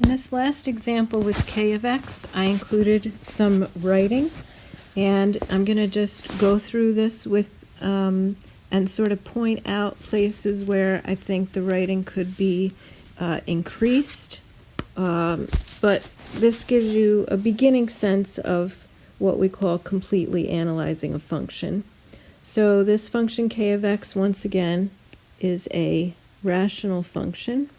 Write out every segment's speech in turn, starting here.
In this last example with k of x, I included some writing, and I'm going to just go through this with and sort of point out places where I think the writing could be increased, but this gives you a beginning sense of what we call completely analyzing a function. So this function k of x, once again, is a rational function.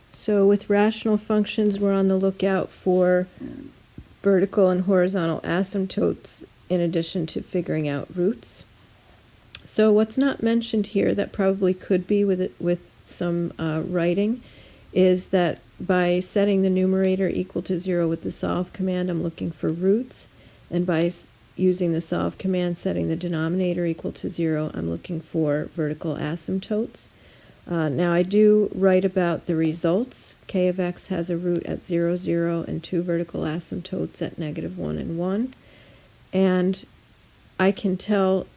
So with rational functions, we're on the lookout for vertical and horizontal asymptotes in addition to figuring out roots. So what's not mentioned here that probably could be with some writing is that by setting the numerator equal to 0 with the solve command, I'm looking for roots, and by using the solve command setting the denominator equal to 0, I'm looking for vertical asymptotes. Now I do write about the results. K of x has a root at 0, 0, and 2 vertical asymptotes at -1 and 1. And I can tell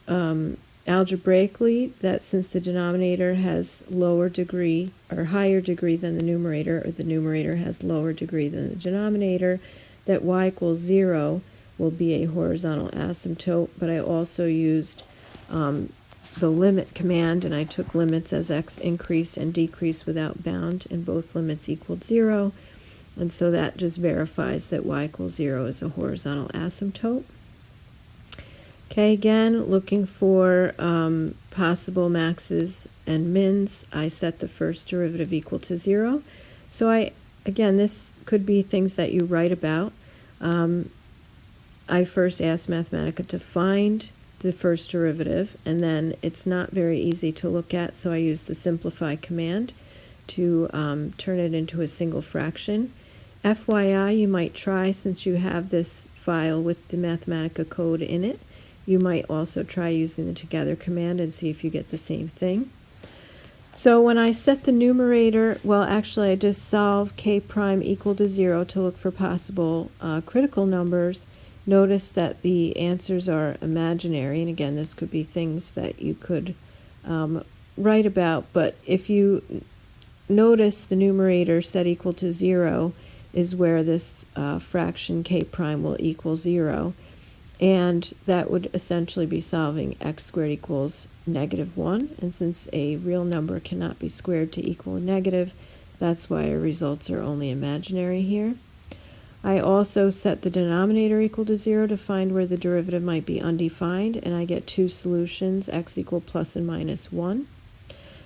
algebraically that since the denominator has lower degree or higher degree than the numerator, or the numerator has lower degree than the denominator, that y equals 0 will be a horizontal asymptote. But I also used the limit command, and I took limits as x increased and decreased without bound, and both limits equaled 0, and so that just verifies that y equals 0 is a horizontal asymptote. Okay, again, looking for possible maxes and mins, I set the first derivative equal to 0. So again, this could be things that you write about. I first asked Mathematica to find the first derivative, and then it's not very easy to look at, so I use the simplify command to turn it into a single fraction. FYI, you might try, since you have this file with the Mathematica code in it, you might also try using the together command and see if you get the same thing. So when I set the numerator, well, actually I just solve k prime equal to 0 to look for possible critical numbers. Notice that the answers are imaginary, and again, this could be things that you could write about, but if you notice the numerator set equal to 0 is where this fraction k prime will equal 0, and that would essentially be solving x squared equals -1, and since a real number cannot be squared to equal a negative, that's why our results are only imaginary here. I also set the denominator equal to 0 to find where the derivative might be undefined, and I get two solutions, x equal plus and minus 1.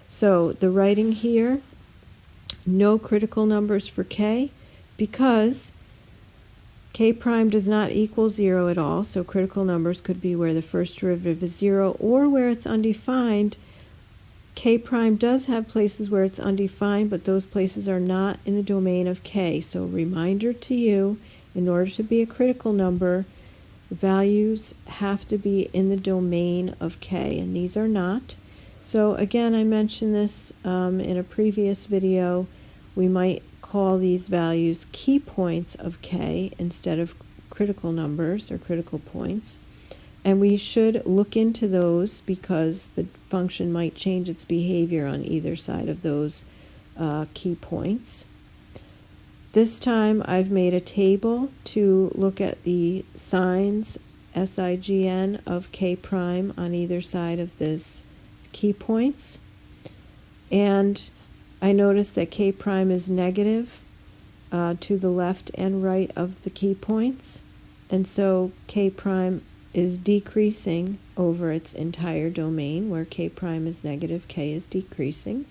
So the writing here, no critical numbers for k, because k prime does not equal 0 at all, so critical numbers could be where the first derivative is 0 or where it's undefined. K prime does have places where it's undefined, but those places are not in the domain of k. So reminder to you, in order to be a critical number, the values have to be in the domain of k, and these are not. So again, I mentioned this in a previous video. We might call these values key points of k instead of critical numbers or critical points. And we should look into those because the function might change its behavior on either side of those key points. This time I've made a table to look at the signs, SIGN, of k prime on either side of this key points. And I notice that k prime is negative to the left and right of the key points. And so k prime is decreasing over its entire domain. Where k prime is negative, k is decreasing.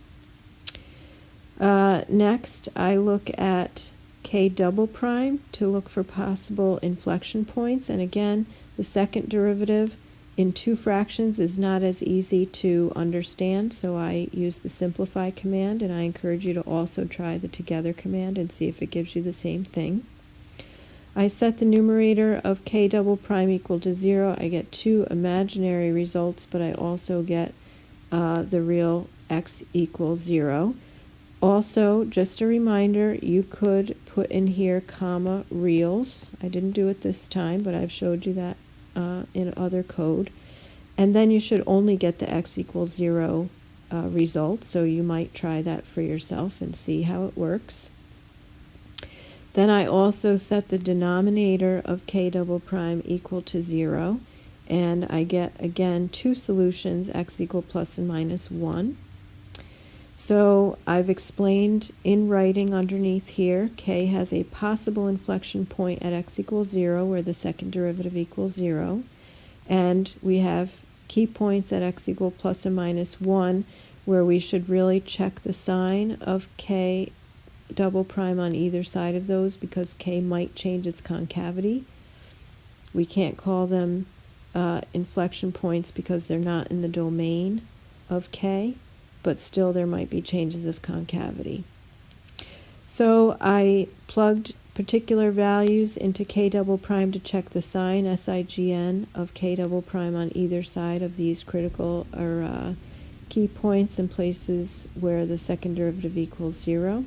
Next, I look at k double prime to look for possible inflection points. And again, the second derivative in two fractions is not as easy to understand, so I use the simplify command, and I encourage you to also try the together command and see if it gives you the same thing. I set the numerator of k double prime equal to 0. I get two imaginary results, but I also get the real x equals 0. Also, just a reminder, you could put in here comma reals. I didn't do it this time, but I've showed you that in other code. And then you should only get the x equals 0 result, so you might try that for yourself and see how it works. Then I also set the denominator of k double prime equal to 0, and I get, again, two solutions, x equal plus and minus 1. So I've explained in writing underneath here, k has a possible inflection point at x equals 0, where the second derivative equals 0, and we have key points at x equal plus or minus 1, where we should really check the sign of k double prime on either side of those, because k might change its concavity. We can't call them inflection points because they're not in the domain of k, but still there might be changes of concavity. So I plugged particular values into k double prime to check the sign, SIGN, of k double prime on either side of these critical or key points in places where the second derivative equals 0.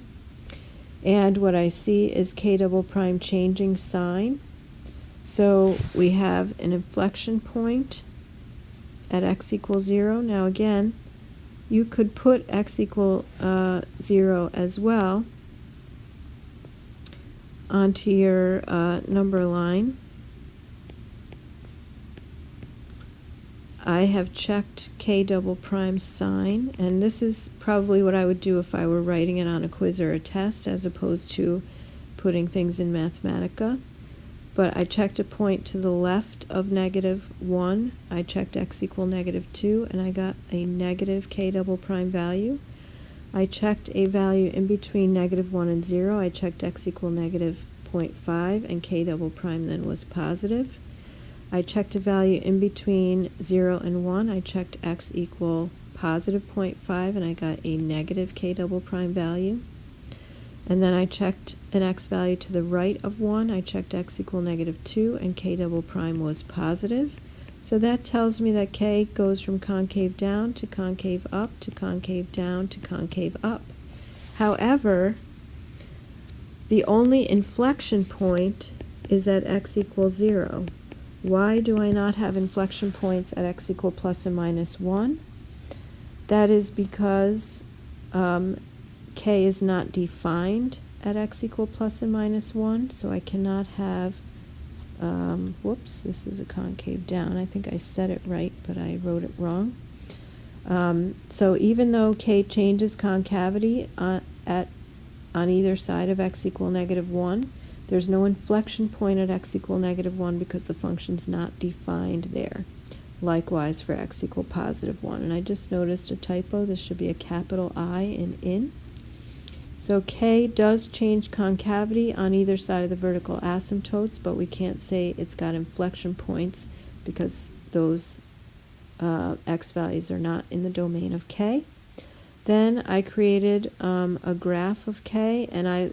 And what I see is k double prime changing sign. So we have an inflection point at x equals 0. Now again, you could put x equal 0 as well onto your number line. I have checked k double prime sign, and this is probably what I would do if I were writing it on a quiz or a test as opposed to putting things in Mathematica. But I checked a point to the left of -1. I checked x equal -2, and I got a negative k double prime value. I checked a value in between -1 and 0. I checked x equal -0.5, and k double prime then was positive. I checked a value in between 0 and 1. I checked x equal positive 0.5, and I got a negative k double prime value. And then I checked an x value to the right of 1. I checked x equal -2, and k double prime was positive. So that tells me that k goes from concave down to concave up to concave down to concave up. However, the only inflection point is at x equals 0. Why do I not have inflection points at x equal plus and minus 1? That is because k is not defined at x equal plus and minus 1, so I cannot have, whoops, this is a concave down. I think I said it right, but I wrote it wrong. So even though k changes concavity on either side of x equal -1, there's no inflection point at x equal -1 because the function's not defined there. Likewise for x equal +1. And I just noticed a typo. This should be a capital I in. So k does change concavity on either side of the vertical asymptotes, but we can't say it's got inflection points because those x values are not in the domain of k. Then I created a graph of k, and I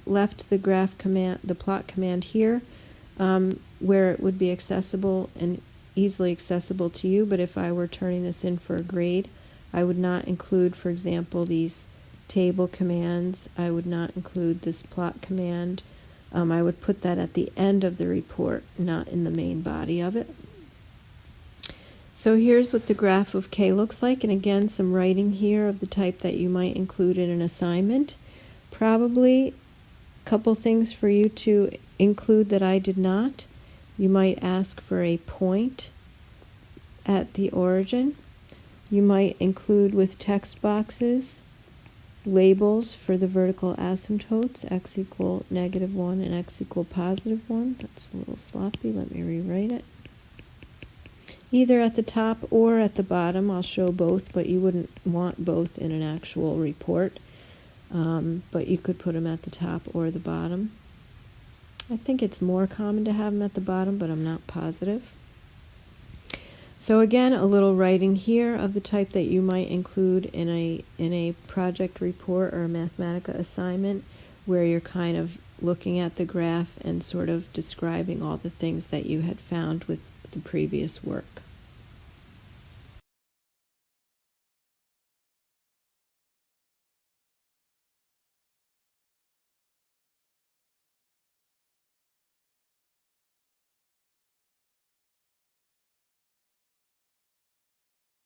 left the graph command, the plot command here, where it would be accessible and easily accessible to you. But if I were turning this in for a grade, I would not include, for example, these table commands. I would not include this plot command. I would put that at the end of the report, not in the main body of it. So here's what the graph of k looks like, and again, some writing here of the type that you might include in an assignment. Probably a couple things for you to include that I did not. You might ask for a point at the origin. You might include with text boxes labels for the vertical asymptotes, x equal -1 and x equal +1. That's a little sloppy. Let me rewrite it. Either at the top or at the bottom. I'll show both, but you wouldn't want both in an actual report. But you could put them at the top or the bottom. I think it's more common to have them at the bottom, but I'm not positive. So again, a little writing here of the type that you might include in a project report or a Mathematica assignment, where you're kind of looking at the graph and sort of describing all the things that you had found with the previous work.